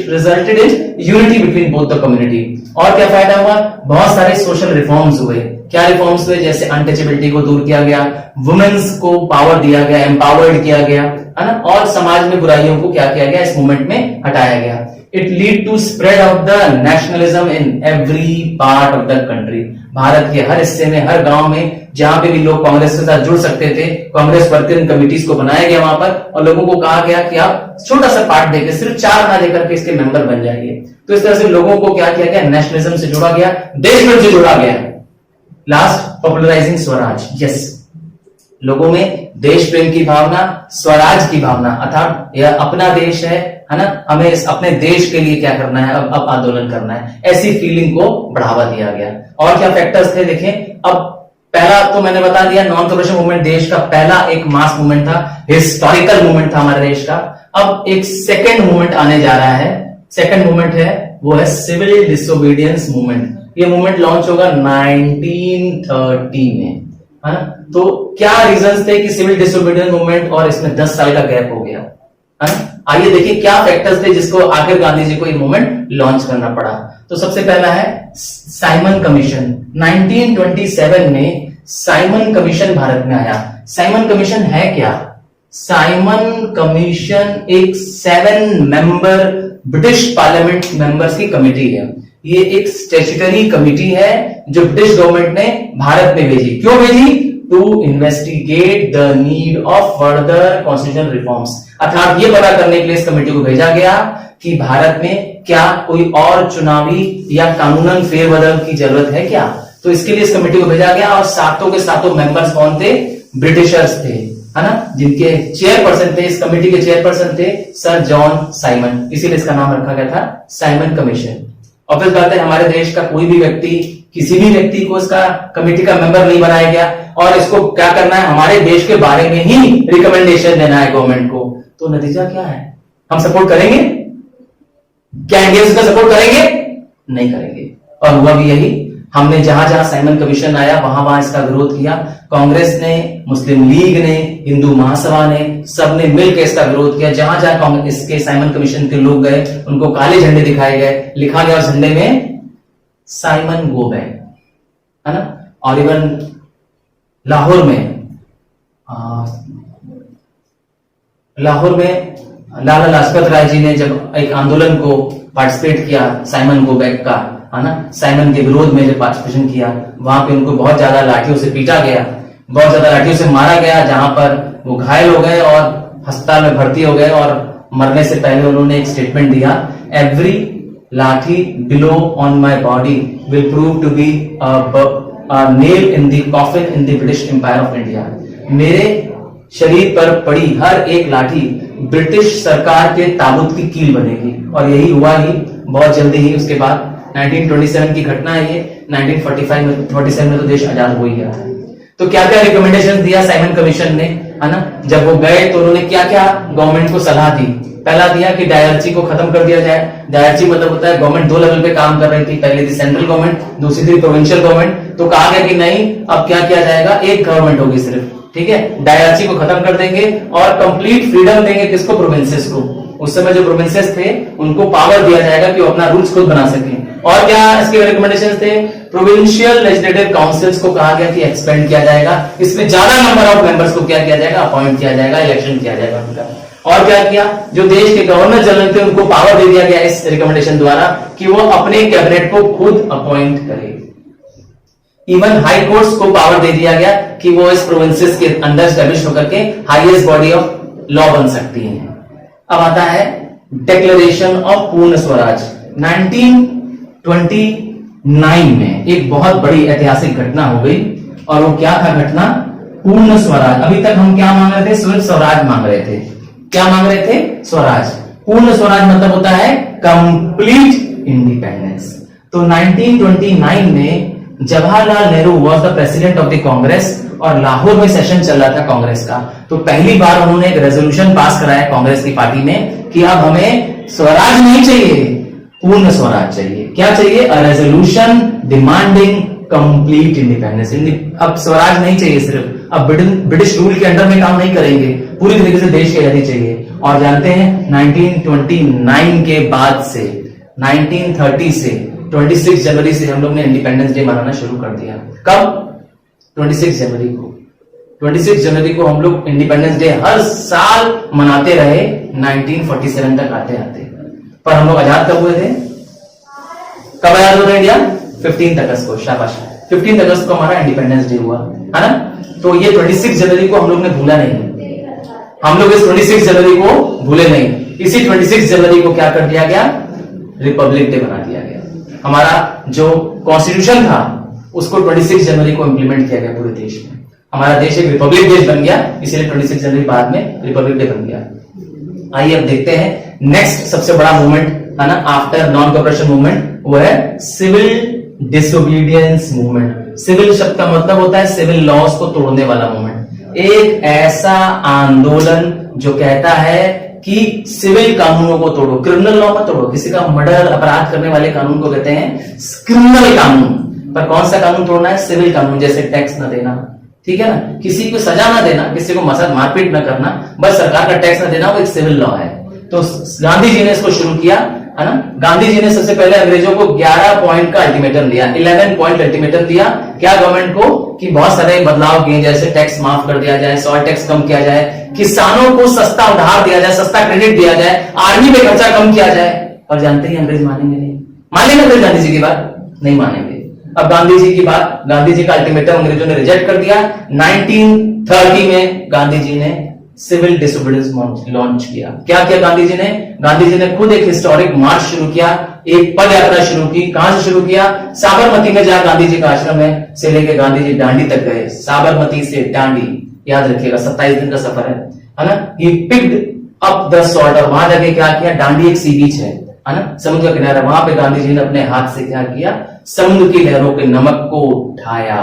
resulted in unity between both the community. और क्या फायदा हुआ? बहुत सारे सोशल रिफॉर्म्स हुए। क्या रिफॉर्म्स हुए? जैसे अनटचेबिलिटी को दूर किया गया, वुमेन्स को पावर दिया गया, एम्पावर्ड किया गया, है ना, और समाज में बुराइयों को क्या किया गया? इस मूवमेंट में हटाया गया। It lead to spread of the nationalism in every part of the country। Bharat के हर हिस्से में, हर गांव में, जहां पे भी लोग कांग्रेस के साथ जुड़ सकते थे, कांग्रेस वर्किंग कमिटीज को बनाया गया वहां पर, और लोगों को कहा गया कि आप छोटा सा पार्ट देकर, सिर्फ 4 ना देकर के इसके मेंबर बन जाइए। तो इस तरह से लोगों को क्या किया गया? नेशनलिज्म से जोड़ा गया, देश प्रेम से जोड़ा गया। Last, popularising Swaraj. यस, लोगों में देश प्रेम की भावना, स्वराज की भावना, अर्थात यह अपना देश है ना, हमें इस अपने देश के लिए क्या करना है? अब आंदोलन करना है, ऐसी फीलिंग को बढ़ावा दिया गया। और क्या फैक्टर्स थे? देखें, अब पहला तो मैंने बता दिया, नॉन कॉपरेशन मूवमेंट देश का पहला एक मास मूवमेंट था, हिस्टोरिकल मूवमेंट था हमारे देश का। अब एक सेकेंड मूवमेंट आने जा रहा है। सेकेंड मूवमेंट है, वो है सिविल डिसोबीडियंस मूवमेंट। ये मूवमेंट लॉन्च होगा 1930 में, है ना। तो क्या रीजंस थे कि सिविल डिसोबीडियंस मूवमेंट और इसमें 10 साल का गैप हो गया, है ना? आइए देखिए क्या फैक्टर्स थे जिसको आखिर गांधी जी को ये मूवमेंट लॉन्च करना पड़ा। तो सबसे पहला है साइमन कमीशन। 1927 में साइमन कमीशन भारत में आया। साइमन कमीशन है क्या? साइमन कमीशन एक 7 मेंबर ब्रिटिश पार्लियामेंट मेंबर्स की कमेटी है। ये एक स्टैट्यूटरी कमेटी है जो ब्रिटिश गवर्नमेंट ने भारत में भेजी। क्यों भेजी? To investigate the need of further constitutional reforms. अर्थात ये पता करने के लिए इस कमेटी को भेजा गया कि भारत में क्या कोई और चुनावी या कानूनन फेरबदल की जरूरत है क्या। तो इसके लिए इस कमेटी को भेजा गया और सातों के सातों मेंबर्स कौन थे? ब्रिटिशर्स थे, है ना, जिनके चेयरपर्सन थे, इस कमेटी के चेयरपर्सन थे सर जॉन साइमन। इसीलिए इसका नाम रखा गया था साइमन कमीशन। और फिर कहते हैं हमारे देश का कोई भी व्यक्ति, किसी भी व्यक्ति को इसका कमेटी का मेंबर नहीं बनाया गया और इसको क्या करना है? हमारे देश के बारे में ही रिकमेंडेशन देना है गवर्नमेंट को। तो नतीजा क्या है? हम सपोर्ट करेंगे क्या? इंडियंस का सपोर्ट करेंगे? नहीं करेंगे। और हुआ भी यही। हमने जहां जहां साइमन कमीशन आया वहां वहां इसका विरोध किया। कांग्रेस ने, मुस्लिम लीग ने, हिंदू महासभा ने, सबने मिलकर इसका विरोध किया। जहां जहां इसके साइमन कमीशन के लोग गए उनको काले झंडे दिखाए गए, लिखा गया उस झंडे में साइमन गो बैक, है ना। और इवन लाहौर में लाला लाजपत राय जी ने जब एक आंदोलन को पार्टिसिपेट किया साइमन गो बैक का, है ना, साइमन के विरोध में जब पार्टिसिपेशन किया, वहां पे उनको बहुत ज्यादा लाठियों से पीटा गया, बहुत ज्यादा लाठियों से मारा गया, जहां पर वो घायल हो गए और अस्पताल में भर्ती हो गए। और मरने से पहले उन्होंने एक स्टेटमेंट दिया, every lathi blow on my body will prove to be nail in the coffin in the British empire of India. मेरे शरीर पर पड़ी हर एक लाठी ब्रिटिश सरकार के ताबूत की कील बनेगी। और यही हुआ ही बहुत जल्दी ही। उसके बाद 1927 की घटना है ये। 1947 में तो देश आजाद हो ही गया था। तो क्या क्या रिकमेंडेशन दिया साइमन कमीशन ने, है ना। जब वो गए तो उन्होंने क्या क्या गवर्नमेंट को सलाह दी पहला दिया कि डायरची को खत्म कर दिया जाए। डायरची मतलब होता है गवर्नमेंट दो लेवल पे काम कर रही थी, पहले थी सेंट्रल गवर्नमेंट, दूसरी थी प्रोविंशियल गवर्नमेंट। तो कहा गया कि नहीं, अब क्या किया जाएगा, एक गवर्नमेंट होगी सिर्फ, ठीक है। डायरची को खत्म कर देंगे और कंप्लीट फ्रीडम देंगे किसको, प्रोविंसेस को। उस समय जो प्रोविंसेस थे उनको पावर दिया जाएगा कि वो अपना रूल्स खुद बना सकें। और क्या इसके रिकमेंडेशन थे, प्रोविंशियल लेजिस्लेटिव काउंसिल्स को कहा गया कि एक्सपेंड किया जाएगा, इसमें ज्यादा नंबर ऑफ मेंबर्स को क्या किया जाएगा, अपॉइंट किया जाएगा, इलेक्शन किया जाएगा उनका। और क्या किया, जो देश के गवर्नर जनरल थे उनको पावर दे दिया गया इस रिकमेंडेशन द्वारा कि वो अपने कैबिनेट को खुद अपॉइंट करे। इवन हाई कोर्ट्स को पावर दे दिया गया कि वो इस प्रोविंसेस के अंडर स्टैब्लिश होकर के हाईएस्ट बॉडी ऑफ लॉ बन सकती हैं। अब आता है डिक्लेरेशन ऑफ पूर्ण स्वराज। 1929 में एक बहुत बड़ी ऐतिहासिक घटना हो गई, और वो क्या था घटना, पूर्ण स्वराज। अभी तक हम क्या मांग रहे थे, सिर्फ स्वराज मांग रहे थे। क्या मांग रहे थे, स्वराज। पूर्ण स्वराज मतलब होता है कंप्लीट इंडिपेंडेंस। तो 1929 में Jawaharlal Nehru was the president of the Congress, और लाहौर में सेशन चल रहा था कांग्रेस का। तो पहली बार उन्होंने एक रेजोल्यूशन पास कराया कांग्रेस की पार्टी में कि अब हमें स्वराज नहीं चाहिए, पूर्ण स्वराज चाहिए। क्या चाहिए, a resolution demanding complete independence. अब स्वराज नहीं चाहिए सिर्फ, अब ब्रिटिश रूल के अंडर में काम नहीं करेंगे, पूरी तरीके से देश की आजादी चाहिए। और जानते हैं 1929 के बाद से 1930 से 26 जनवरी से हम लोग ने इंडिपेंडेंस डे मनाना शुरू कर दिया। कब, 26 जनवरी को। 26 जनवरी को हम लोग इंडिपेंडेंस डे हर साल मनाते रहे 1947 तक आते आते। पर हम लोग आजाद कब हुए थे, कब आजाद हुआ इंडिया, 15 अगस्त को। शाबाश, 15 अगस्त को हमारा इंडिपेंडेंस डे हुआ, है ना। तो ये 26 जनवरी को हम लोग ने भूला नहीं, हम लोग इस 26 जनवरी को भूले नहीं। इसी 26 जनवरी को क्या कर दिया गया, रिपब्लिक डे बना दिया गया। हमारा जो कॉन्स्टिट्यूशन था उसको 26 जनवरी को इंप्लीमेंट किया गया पूरे देश में। हमारा देश एक रिपब्लिक देश बन गया, इसीलिए 26 जनवरी बाद में रिपब्लिक डे बन गया। आइए अब देखते हैं नेक्स्ट सबसे बड़ा मूवमेंट, है ना, आफ्टर नॉन कॉपरेशन मूवमेंट, वो है सिविल डिसोबीडियंस मूवमेंट। सिविल शब्द का मतलब होता है सिविल लॉज को तोड़ने वाला मूवमेंट। एक ऐसा आंदोलन जो कहता है कि सिविल कानूनों को तोड़ो, क्रिमिनल लॉ मत तोड़ो। किसी का मर्डर, अपराध करने वाले कानून को कहते हैं क्रिमिनल कानून। पर कौन सा कानून तोड़ना है, सिविल कानून। जैसे टैक्स न देना, ठीक है ना, किसी को सजा ना देना, किसी को मारपीट ना करना, बस सरकार का टैक्स ना देना, वो एक सिविल लॉ है। तो गांधी जी ने इसको शुरू किया, है ना। गांधी जी ने सबसे पहले अंग्रेजों को 11 पॉइंट का अल्टीमेटम दिया, 11 पॉइंट अल्टीमेटम दिया। क्या गवर्नमेंट को, कि बहुत सारे बदलाव किए, जैसे टैक्स माफ कर दिया जाए, सॉइल टैक्स कम किया जाए, किसानों को सस्ता उधार दिया जाए, सस्ता क्रेडिट दिया जाए, आर्मी पे खर्चा कम किया जाए। और जानते हैं अंग्रेज मानेंगे नहीं, मानेंगे अंग्रेज गांधी जी की बात, नहीं मानेंगे। अब गांधी जी की बात, गांधी जी का अल्टीमेटम अंग्रेजों ने रिजेक्ट कर दिया। 1930 में गांधी जी ने सिविल डिसोबीडियंस लॉन्च किया। क्या किया गांधी जी ने, गांधी जी ने खुद एक हिस्टोरिक मार्च शुरू किया, एक पद यात्रा शुरू की। कहां से शुरू किया, साबरमती में, जहां गांधी जी का आश्रम है, से लेके गांधी जी दांडी तक गए। साबरमती से दांडी, याद रखिएगा, 27 दिन का सफर है ना। He picked up the sword, और वहां जाके क्या किया, दांडी एक सी बीच है ना, समुद्र का किनारा, वहां पे गांधी जी ने अपने हाथ से क्या किया, समुद्र की लहरों के नमक को उठाया,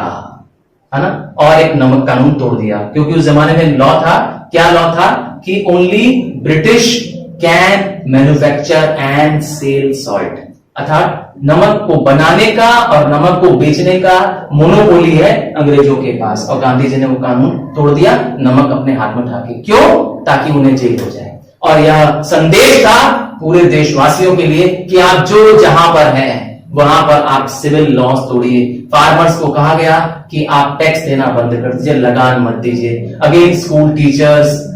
है ना, और एक नमक कानून तोड़ दिया। क्योंकि उस जमाने में लॉ था, क्या लॉ था, कि only British can manufacture and sell salt, अर्थात नमक को बनाने का और नमक को बेचने का मोनोपोली है अंग्रेजों के पास। और गांधी जी ने वो कानून तोड़ दिया, नमक अपने हाथ में उठा के। क्यों, ताकि उन्हें जेल हो जाए। और यह संदेश था पूरे देशवासियों के लिए कि आप जो जहां पर हैं वहां पर आप सिविल लॉज तोड़िए। फार्मर्स को कहा गया कि आप टैक्स देना बंद कर दीजिए, लगान मत दीजिए। अगेन स्कूल टीचर्स,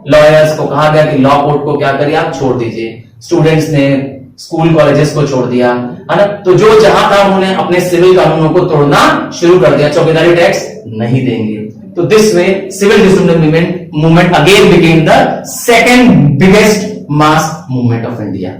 लॉयर्स को कहा गया कि लॉ कोर्ट को क्या करिए, आप छोड़ दीजिए। स्टूडेंट्स ने स्कूल कॉलेजेस को छोड़ दिया, है ना। तो जो जहां था उन्होंने अपने सिविल कानूनों को तोड़ना शुरू कर दिया। चौकीदारी टैक्स नहीं देंगे। तो this way civil disobedience movement again became the second biggest mass movement of India.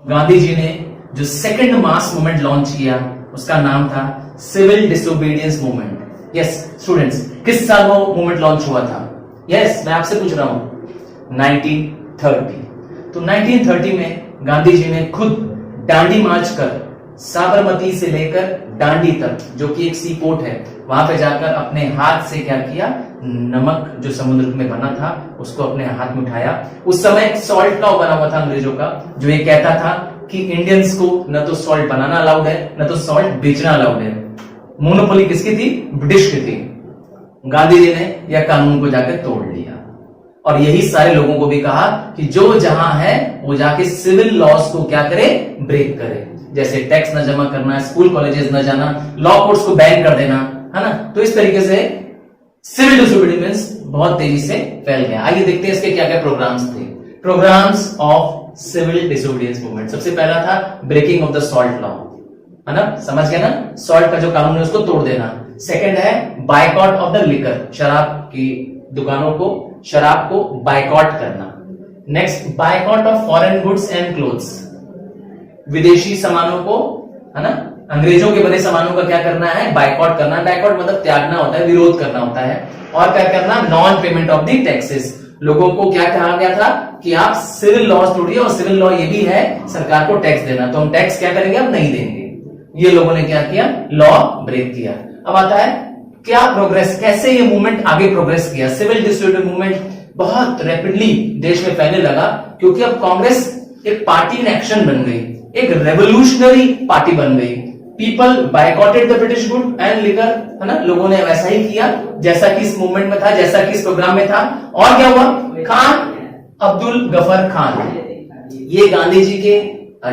Gandhi ji ने जो सेकंड मास मूवमेंट लॉन्च किया उसका नाम था civil disobedience movement. Yes students, किस साल वो मूवमेंट लॉन्च हुआ था? यस मैं आपसे पूछ रहा हूं, 1930। तो 1930 में गांधी जी ने खुद दांडी मार्च कर साबरमती से लेकर डांडी तक, जो कि एक सी पोर्ट है, वहां पे जाकर अपने हाथ से क्या किया, नमक जो समुद्र में बना था उसको अपने हाथ में उठाया। उस समय सॉल्ट लॉ बना हुआ था अंग्रेजों का, जो ये कहता था कि इंडियंस को न तो सॉल्ट बनाना अलाउड है, न तो सॉल्ट बेचना अलाउड है। मोनोपोली किसकी थी? ब्रिटिश की थी। गांधी जी ने यह कानून को जाकर तोड़ लिया और यही सारे लोगों को भी कहा कि जो जहां है वो जाके सिविल लॉस को क्या करे, ब्रेक करे। जैसे टैक्स न जमा करना, स्कूल कॉलेजेस न जाना, लॉ कोर्ट्स को बैन कर देना, है ना। तो इस तरीके से सिविल डिसोबीडियंस बहुत तेजी से फैल गया। आइए देखते हैं इसके क्या क्या प्रोग्राम्स थे। Programs of civil disobedience movement. सबसे पहला था breaking of the salt law, है ना, समझ गए ना, सॉल्ट का जो कानून है उसको तोड़ देना। सेकंड है बायकॉट ऑफ द लिकर, शराब की दुकानों को, शराब को बायकॉट करना। Next boycott of foreign goods and clothes, विदेशी सामानों को, है ना, अंग्रेजों के बने सामानों का क्या करना है, बायकॉट करना। बायकॉट मतलब त्यागना होता है, विरोध करना होता है। और क्या करना, non payment of the taxes. लोगों को क्या कहा गया था कि आप सिविल लॉज तोड़िए, और सिविल लॉ ये भी है सरकार को टैक्स देना, तो हम टैक्स क्या करेंगे, अब नहीं देंगे। ये लोगों ने क्या किया, लॉ ब्रेक किया। अब आता है क्या प्रोग्रेस, कैसे ये मूवमेंट आगे प्रोग्रेस किया। सिविल डिसोबीडियंस मूवमेंट बहुत रैपिडली देश में फैलने लगा, क्योंकि अब कांग्रेस एक पार्टी इन एक्शन बन गई, एक रेवोल्यूशनरी पार्टी बन गई। People बायकॉटेड the British good and liquor, है ना, लोगों ने वैसा ही किया जैसा कि इस मूवमेंट में था, जैसा कि इस प्रोग्राम में था। और क्या हुआ, खान अब्दुल गफर खान, ये गांधी जी के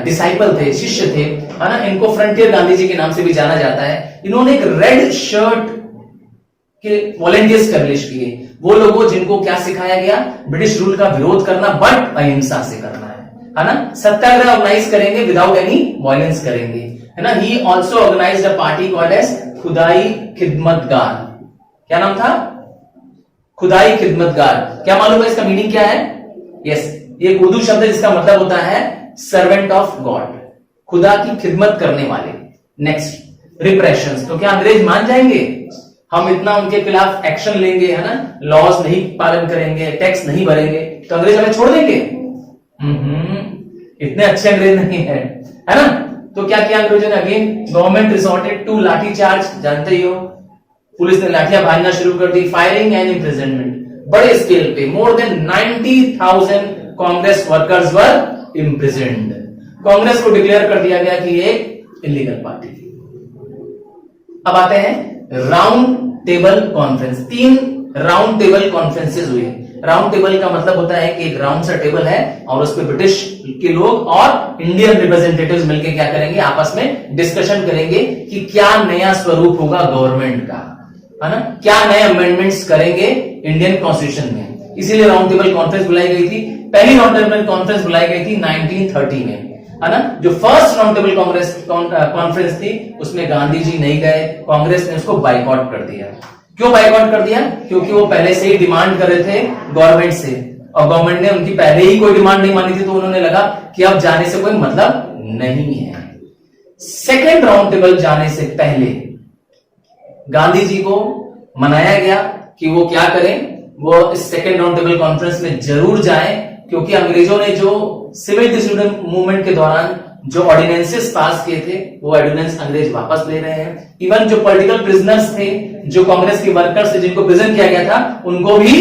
डिसाइपल थे, शिष्य थे, है ना। इनको फ्रंटियर गांधी जी के नाम से भी जाना जाता है। इन्होंने एक रेड शर्ट के वॉलेंटियर्स स्टैब्लिश किए। वो लोगों जिनको क्या सिखाया गया, ब्रिटिश रूल का विरोध करना, बट अहिंसा से करना है ना। सत्याग्रह ऑर्गेनाइज करेंगे, विदाउट एनी वायलेंस करेंगे, है ना। He also organised a party called as Khudai Khidmatgar. क्या नाम था, खुदाई खिदमतगार। क्या मालूम है इसका मीनिंग क्या है? यस, ये एक उर्दू शब्द है जिसका मतलब होता है सर्वेंट ऑफ गॉड, खुदा की खिदमत करने वाले। नेक्स्ट रिप्रेशंस, तो क्या अंग्रेज मान जाएंगे, हम इतना उनके खिलाफ एक्शन लेंगे, है ना, लॉज नहीं पालन करेंगे, टैक्स नहीं भरेंगे, तो अंग्रेज हमें छोड़ देंगे? इतने अच्छे अंग्रेज नहीं है ना। तो क्या किया अंग्रेजों ने, अगेन गवर्नमेंट रिसोर्टेड टू लाठी चार्ज, जानते ही हो, पुलिस ने लाठियां भाजना शुरू कर दी। फायरिंग एंड इम्प्रिजनमेंट, बड़े स्केल पे मोर देन 90,000 कांग्रेस वर्कर्स वर इम्प्रिजन्ड। कांग्रेस को डिक्लेयर कर दिया गया कि ये इलीगल पार्टी थी। अब आते हैं round table conference. 3 round table conferences हुए। राउंड टेबल का मतलब होता है कि एक राउंड सा टेबल है और उस पर ब्रिटिश के लोग और इंडियन रिप्रेजेंटेटिव्स मिलकर क्या करेंगे, आपस में डिस्कशन करेंगे कि क्या नया स्वरूप होगा गवर्नमेंट का, है ना, क्या नए अमेंडमेंट्स करेंगे इंडियन कॉन्स्टिट्यूशन में। इसीलिए राउंड टेबल कॉन्फ्रेंस बुलाई गई थी। पहली राउंड टेबल कॉन्फ्रेंस बुलाई गई थी 1930 में, है ना। जो फर्स्ट राउंड टेबल कॉन्फ्रेंस थी उसमें गांधी जी नहीं गए, कांग्रेस ने उसको बाइकआउट कर दिया। क्यों बाइकआउट कर दिया? क्योंकि वो पहले से ही डिमांड कर रहे थे गवर्नमेंट से, और गवर्नमेंट ने उनकी पहले ही कोई डिमांड नहीं मानी थी, तो उन्होंने लगा कि अब जाने से कोई मतलब नहीं है। सेकेंड राउंड टेबल जाने से पहले गांधी जी को मनाया गया कि वो क्या करें, वो इस सेकेंड राउंड टेबल कॉन्फ्रेंस में जरूर जाएं, क्योंकि अंग्रेजों ने जो सिविल डिसोबीडियंस मूवमेंट के दौरान जो ऑर्डिनेंसेस पास किए थे वो ऑर्डिनेंस अंग्रेज वापस ले रहे हैं। इवन जो पॉलिटिकल प्रिजनर्स थे, जो कांग्रेस के वर्कर्स थे जिनको प्रिजन किया गया था, उनको भी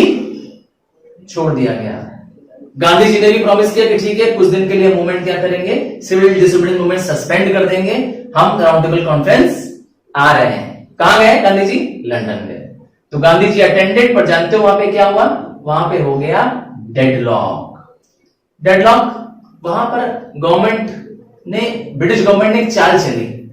छोड़ दिया गया। गांधी जी ने भी प्रॉमिस किया कि ठीक है, कुछ दिन के लिए मूवमेंट क्या करेंगे, सिविल डिसोबीडियंस मूवमेंट सस्पेंड कर देंगे, हम राउंड टेबल कॉन्फ्रेंस आ रहे हैं। कहां गए गांधी जी? लंदन गए। तो गांधी जी अटेंडेड, पर जानते हो वहां पे क्या हुआ? वहां पे हो गया डेडलॉक। वहां पर गवर्नमेंट ने, ब्रिटिश गवर्नमेंट ने एक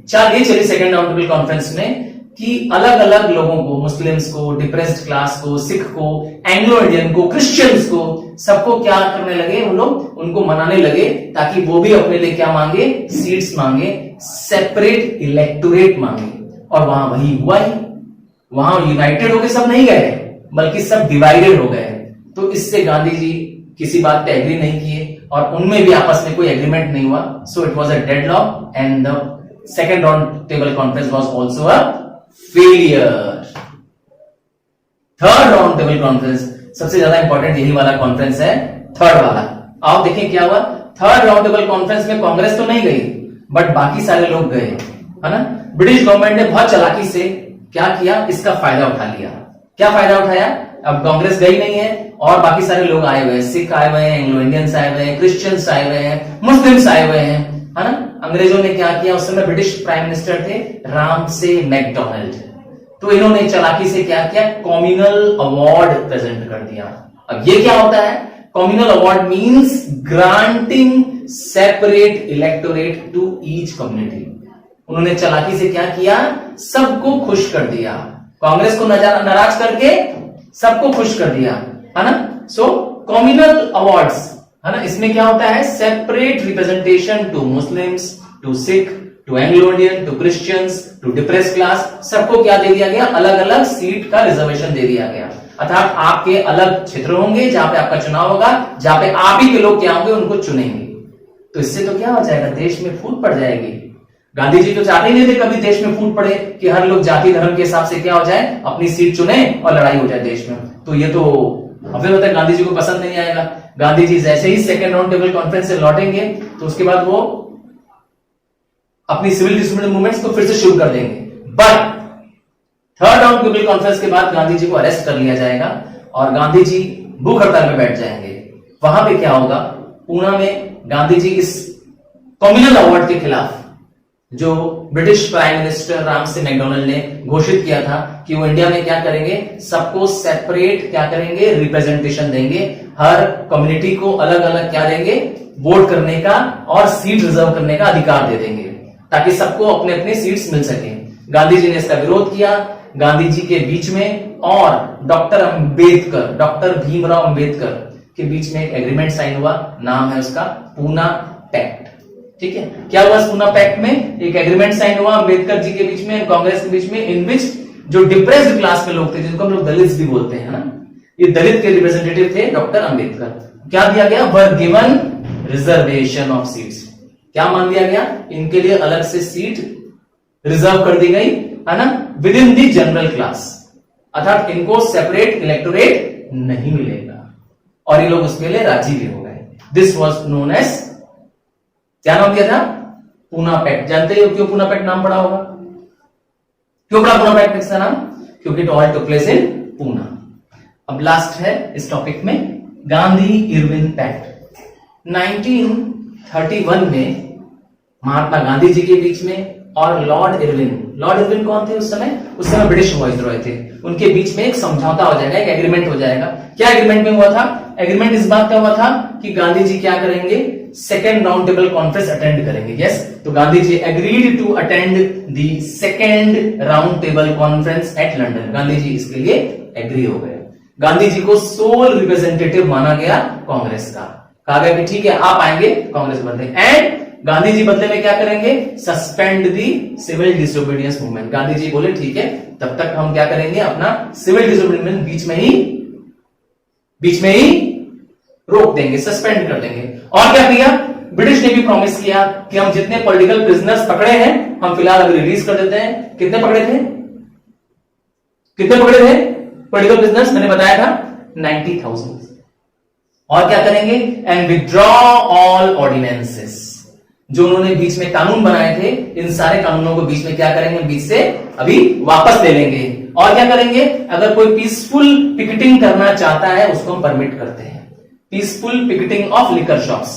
चाल ये चली सेकेंड राउंड टेबल कॉन्फ्रेंस में कि अलग अलग लोगों को, मुस्लिम्स को, डिप्रेस्ड क्लास को, सिख को, एंग्लो इंडियन को, क्रिश्चियंस को, सबको क्या करने लगे, वो लोग उनको मनाने लगे ताकि वो भी अपने लिए क्या मांगे, सीट्स मांगे, सेपरेट इलेक्टोरेट मांगे। और वहां वही हुआ ही, वहां यूनाइटेड होके सब नहीं गए, बल्कि सब डिवाइडेड हो गए। तो इससे गांधी जी किसी बात पे एग्री नहीं किए और उनमें भी आपस में कोई एग्रीमेंट नहीं हुआ। So it was a deadlock and the second round table conference was also a failure. Third round table conference, सबसे ज्यादा इंपॉर्टेंट यही वाला कॉन्फ्रेंस है, थर्ड वाला। आप देखिए क्या हुआ। थर्ड राउंड टेबल कॉन्फ्रेंस में कांग्रेस तो नहीं गई, बट बाकी सारे लोग गए, है ना। ब्रिटिश गवर्नमेंट ने बहुत चालाकी से क्या किया, इसका फायदा उठा लिया। क्या फायदा उठाया, अब कांग्रेस गई नहीं है और बाकी सारे लोग आए हुए हैं, सिख आए हुए हैं, एंग्लो इंडियंस आए हुए हैं, क्रिश्चियंस आए हुए हैं, मुस्लिम्स आए हुए हैं, है ना। अंग्रेजों ने क्या किया, उस समय ब्रिटिश प्राइम मिनिस्टर थे रामसे मैकडोनाल्ड, तो इन्होंने चालाकी से क्या किया, कम्युनल अवार्ड प्रेजेंट कर दिया। अब ये क्या होता है, communal award means granting separate electorate to each community. उन्होंने चालाकी से क्या किया, सबको खुश कर दिया, कांग्रेस को नाराज करके सबको खुश कर दिया, है ना। सो कम्युनल अवार्ड्स, है ना, इसमें क्या होता है, separate representation to Muslims, to Sikh, to Anglo Indian, to Christians, to depress class, सबको क्या दे दिया गया, अलग अलग सीट का रिजर्वेशन दे दिया गया। अर्थात आपके अलग क्षेत्र होंगे जहां पे आपका चुनाव होगा, जहां पे आप ही के लोग क्या होंगे, उनको चुनेंगे। तो इससे तो क्या हो जाएगा, देश में फूट पड़ जाएगी। गांधी जी तो चाहते ही नहीं थे कभी देश में फूट पड़े कि हर लोग जाति धर्म के हिसाब से क्या हो जाए, अपनी सीट चुने और लड़ाई हो जाए देश में। तो ये तो हमें होता है गांधी जी को पसंद नहीं आएगा। गांधी जी जैसे ही सेकेंड राउंड टेबल कॉन्फ्रेंस से लौटेंगे तो उसके बाद वो अपनी सिविल डिसोबीडियंस मूवमेंट्स को फिर से शुरू कर देंगे। But third round table conference के बाद गांधी जी को अरेस्ट कर लिया जाएगा और गांधी जी भूख हड़ताल में बैठ जाएंगे। वहां पे क्या होगा, पूना में गांधी जी इस कम्युनल अवार्ड के खिलाफ जो British prime minister Ramsay McDonald ने घोषित किया था कि वो इंडिया में क्या करेंगे, सबको सेपरेट क्या करेंगे, रिप्रेजेंटेशन देंगे, हर कम्युनिटी को अलग अलग क्या देंगे, वोट करने का और सीट रिजर्व करने का अधिकार दे देंगे ताकि सबको अपने अपने सीट्स मिल सके। गांधी जी ने इसका विरोध किया। गांधी जी के बीच में और डॉक्टर अंबेडकर, डॉक्टर भीमराव अंबेडकर के बीच में एक एग्रीमेंट साइन हुआ, नाम है उसका पूना पैक्ट। ठीक है, क्या हुआ पूना पैक्ट में, एक एग्रीमेंट साइन हुआ अंबेडकर जी के बीच में, कांग्रेस के बीच में, इन विच जो डिप्रेस्ड क्लास के लोग थे, जिनको हम लोग दलित भी बोलते हैं ना, ये दलित के रिप्रेजेंटेटिव थे डॉक्टर अंबेडकर। क्या दिया गया, were given reservation of seats. क्या मान दिया गया, इनके लिए अलग से सीट रिजर्व कर दी गई, है ना, with in the general class, अर्थात इनको सेपरेट इलेक्टोरेट नहीं मिलेगा और ये लोग उसके लिए राजी भी हो गए। दिस वॉज नोन एज, क्या नाम किया था, पूना पैक्ट। जानते हो क्यों पूना पैक्ट नाम पड़ा होगा, क्यों पड़ा पूना पैक्ट का नाम, क्योंकि it all took place in Poona. अब लास्ट है इस टॉपिक में गांधी इरविन पैक्ट। 1931 में महात्मा गांधी जी के बीच में और लॉर्ड इरविन कौन थे उस समय ब्रिटिश वाइसरॉय थे, उनके बीच में एक समझौता हो जाएगा, एक एग्रीमेंट हो जाएगा। क्या एग्रीमेंट में हुआ था, एग्रीमेंट इस बात का हुआ था कि गांधी जी क्या करेंगे, second round table conference attend करेंगे। यस, तो Gandhi ji agreed to attend the second round table conference at London. Gandhi ji इसके लिए एग्री हो गए। गांधी जी को सोल रिप्रेजेंटेटिव माना गया कांग्रेस का, कहा गया कि ठीक है आप आएंगे कांग्रेस बदले, एंड गांधी जी बदले में क्या करेंगे, सस्पेंड दी civil disobedience movement. Gandhi ji बोले ठीक है तब तक हम क्या करेंगे, अपना सिविल डिसोबीडियंस बीच में ही रोक देंगे, सस्पेंड कर देंगे। और क्या किया, ब्रिटिश ने भी प्रॉमिस किया कि हम जितने पॉलिटिकल प्रिजनर्स पकड़े हैं हम फिलहाल अभी रिलीज कर देते हैं। कितने पकड़े थे पॉलिटिकल प्रिजनर्स, मैंने बताया था 90,000। और क्या करेंगे, एंड विथड्रॉ ऑल ऑर्डिनेंसेस, जो उन्होंने बीच में कानून बनाए थे, इन सारे कानूनों को बीच में क्या करेंगे, बीच से अभी वापस ले लेंगे। और क्या करेंगे, अगर कोई पीसफुल पिकेटिंग करना चाहता है उसको हम परमिट करते हैं, peaceful picketing of liquor shops.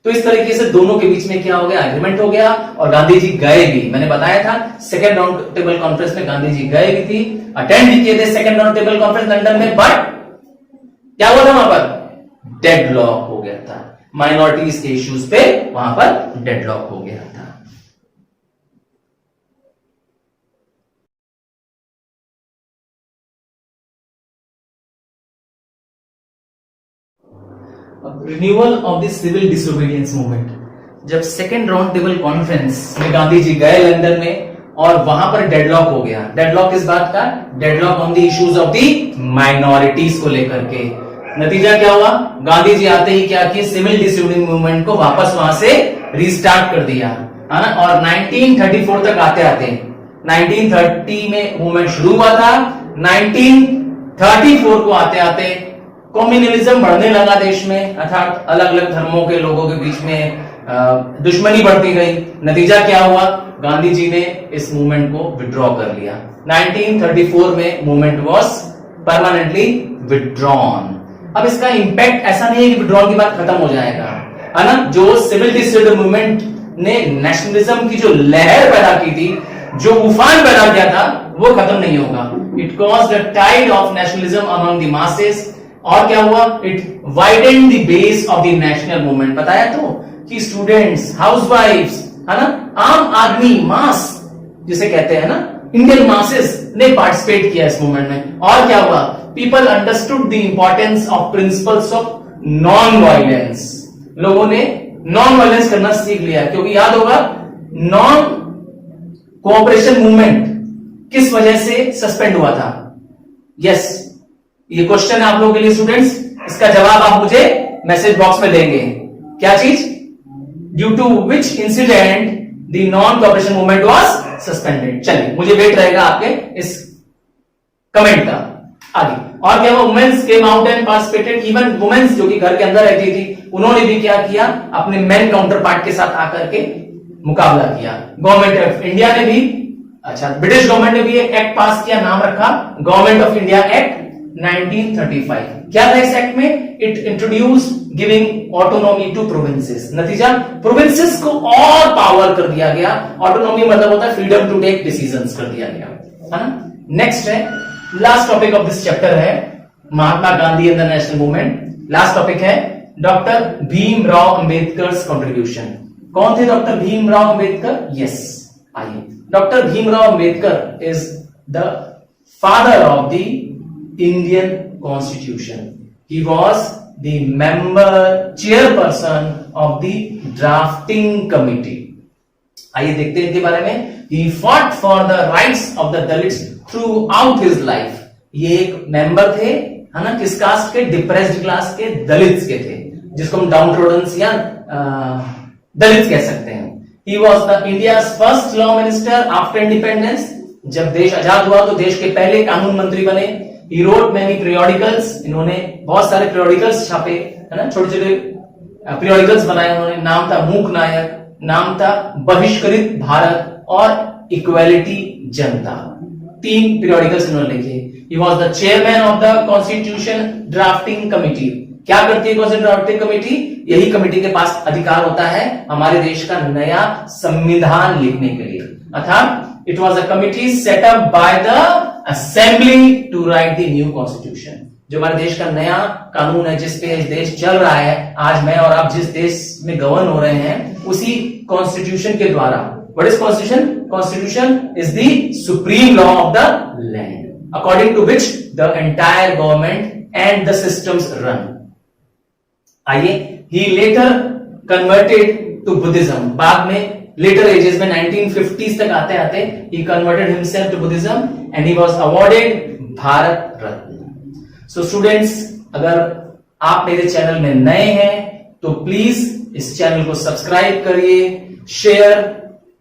तो इस तरीके से दोनों के बीच में क्या हो गया, एग्रीमेंट हो गया और गांधी जी गए भी। मैंने बताया था सेकेंड राउंड टेबल कॉन्फ्रेंस में गांधी जी गए भी थी, अटेंड भी किए थे second round table conference London में, बट क्या हुआ था वहां पर, डेडलॉक हो गया था, माइनॉरिटीज के इश्यूज पे वहां पर डेडलॉक हो गया था। Renewal of the civil disobedience movement, जब सेकेंड राउंड टेबल कॉन्फ्रेंस में गांधी जी गए लंदन में और वहां पर डेडलॉक हो गया। डेडलॉक किस बात का, deadlock on the issues of the minorities को लेकर के। नतीजा क्या हुआ, गांधी जी आते ही क्या किया, सिविल डिसोबीडियंस मूवमेंट को वापस वहां से रीस्टार्ट कर दिया, है ना। और 1934 तक आते आते 1930 में मूवमेंट शुरू हुआ था, 1934 को आते आते कम्युनलिज्म बढ़ने लगा देश में, अर्थात अलग अलग धर्मों के लोगों के बीच में दुश्मनी बढ़ती गई। नतीजा क्या हुआ, गांधी जी ने इस मूवमेंट को विड्रॉ कर लिया। 1934 में मूवमेंट वाज परमानेंटली विड्रॉन। अब इसका इंपैक्ट ऐसा नहीं है कि विड्रॉल के बाद खत्म हो जाएगा, है ना। जो सिविल डिसऑर्डर मूवमेंट ने नेशनलिज्म की जो लहर पैदा की थी, जो उफान पैदा किया था, वो खत्म नहीं होगा। It caused a tide of nationalism among the masses. और क्या हुआ, it widened the base of the national movement. बताया तो कि स्टूडेंट्स, हाउसवाइफ्स, है ना, आम आदमी, मास जिसे कहते हैं ना, इंडियन मासेस ने पार्टिसिपेट किया इस मूवमेंट में। और क्या हुआ, people understood the importance of principles of non violence. लोगों ने नॉन वायलेंस करना सीख लिया, क्योंकि याद होगा नॉन कोऑपरेशन मूवमेंट किस वजह से सस्पेंड हुआ था। यस, ये क्वेश्चन है आप लोगों के लिए स्टूडेंट्स, इसका जवाब आप मुझे मैसेज बॉक्स में देंगे। क्या चीज, due to which incident the non cooperation movement was suspended. चलिए, मुझे वेट रहेगा आपके इस कमेंट का। आगे और क्या हुआ, womens came out and participated. Even womens जो कि घर के अंदर रहती थी, उन्होंने भी क्या किया, अपने मेन काउंटर पार्ट के साथ आकर के मुकाबला किया। गवर्नमेंट ऑफ इंडिया ने भी, अच्छा, ब्रिटिश गवर्नमेंट ने भी एक एक्ट पास किया, नाम रखा गवर्नमेंट ऑफ इंडिया एक्ट 1935। क्या था इस एक्ट में, it introduce giving autonomy to provinces. नतीजा, प्रोविंसेस को और पावर कर दिया गया। ऑटोनॉमी मतलब होता है फ्रीडम टू टेक डिसीजंस कर दिया गया, है ना। नेक्स्ट है, last topic of this chapter है Mahatma Gandhi and the national movement. Last topic है डॉक्टर भीमराव अंबेडकर कंट्रीब्यूशन। कौन थे डॉक्टर भीमराव अंबेडकर? यस, आइए, doctor Bhimrao Ambedkar is the father of the Indian constitution. He was the member, chairperson of the drafting committee. आइए देखते हैं इनके बारे में। He fought for the rights of the Dalits throughout his life. ये एक मेंबर थे, है ना, किस कास्ट के, डिप्रेस्ड क्लास के, दलित्स के थे, जिसको हम डाउन ट्रोडन्स या दलित कह सकते हैं। He was the India's first law minister after independence. जब देश आजाद हुआ तो देश के पहले कानून मंत्री बने। He wrote many periodicals. इन्होंने बहुत सारे periodicals छापे, है ना, छोटे छोटे periodicals बनाए उन्होंने। नाम था मूक नायक, नाम था बहिष्कृत भारत और इक्वालिटी जनता। 3 periodicals इन्होंने लिखे। He was the chairman of the Constitution Drafting Committee. क्या करती है Constitution Drafting Committee? यही कमेटी के पास अधिकार होता है हमारे देश का नया संविधान लिखने के लिए। अर्थात it was a committee set up by the assembly to write the new constitution. जो हमारे देश का नया कानून है, जिस पे देश चल रहा है, आज मैं और आप जिस देश में गवर्न हो रहे हैं, उसी कॉन्स्टिट्यूशन के द्वारा। What is constitution? Constitution is the supreme law of the land, according to which the entire government and the systems run. आइए, he later converted to Buddhism. बाद में later ages में 1950s तक आते आते he converted himself to Buddhism and he was awarded Bharat Ratna. So students, अगर आप मेरे चैनल में नए हैं तो प्लीज इस चैनल को सब्सक्राइब करिए, शेयर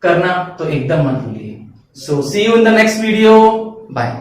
करना तो एकदम मत भूलिए। So see you in the next video, bye.